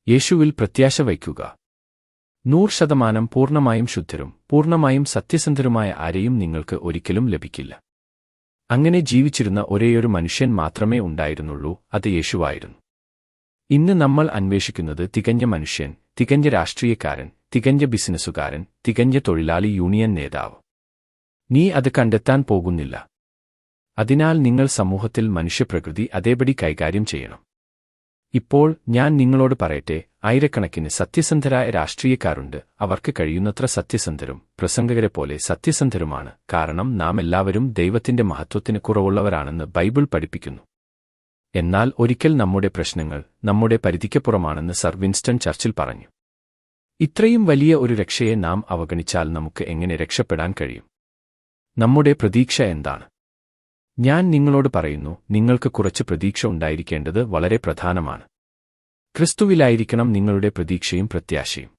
യേശുവിൽ പ്രത്യാശ വയ്ക്കുക. 100% പൂർണ്ണമായും ശുദ്ധരും പൂർണ്ണമായും സത്യസന്ധരുമായ ആരെയും നിങ്ങൾക്ക് ഒരിക്കലും ലഭിക്കില്ല. അങ്ങനെ ജീവിച്ചിരുന്ന ഒരേയൊരു മനുഷ്യൻ മാത്രമേ ഉണ്ടായിരുന്നുള്ളൂ, അത് യേശുവായിരുന്നു. ഇന്ന് നമ്മൾ അന്വേഷിക്കുന്നത് തികഞ്ഞ മനുഷ്യൻ, തികഞ്ഞ രാഷ്ട്രീയക്കാരൻ, തികഞ്ഞ ബിസിനസ്സുകാരൻ, തികഞ്ഞ തൊഴിലാളി യൂണിയൻ നേതാവ്. നീ അത് കണ്ടെത്താൻ പോകുന്നില്ല. അതിനാൽ നിങ്ങൾ സമൂഹത്തിൽ മനുഷ്യപ്രകൃതി അതേപടി കൈകാര്യം ചെയ്യണം. ഇപ്പോൾ ഞാൻ നിങ്ങളോട് പറയട്ടെ, ആയിരക്കണക്കിന് സത്യസന്ധരായ രാഷ്ട്രീയക്കാരുണ്ട്. അവർക്ക് കഴിയുന്നത്ര സത്യസന്ധരും പ്രസംഗകരെപ്പോലെ സത്യസന്ധരുമാണ്. കാരണം നാം എല്ലാവരും ദൈവത്തിന്റെ മഹത്വത്തിന് കുറവുള്ളവരാണെന്ന് ബൈബിൾ പഠിപ്പിക്കുന്നു. എന്നാൽ ഒരിക്കൽ നമ്മുടെ പ്രശ്നങ്ങൾ നമ്മുടെ പരിധിക്കപ്പുറമാണെന്ന് സർ വിൻസ്റ്റൺ ചർച്ചിൽ പറഞ്ഞു. ഇത്രയും വലിയ ഒരു രക്ഷയെ നാം അവഗണിച്ചാൽ നമുക്ക് എങ്ങനെ രക്ഷപ്പെടാൻ കഴിയും? നമ്മുടെ പ്രതീക്ഷ എന്താണ്? ഞാൻ നിങ്ങളോട് പറയുന്നു, നിങ്ങൾക്ക് കുറച്ച് പ്രതീക്ഷ ഉണ്ടായിരിക്കേണ്ടത് വളരെ പ്രധാനമാണ്. ക്രിസ്തുവിലായിരിക്കണം നിങ്ങളുടെ പ്രതീക്ഷയും പ്രത്യാശയും.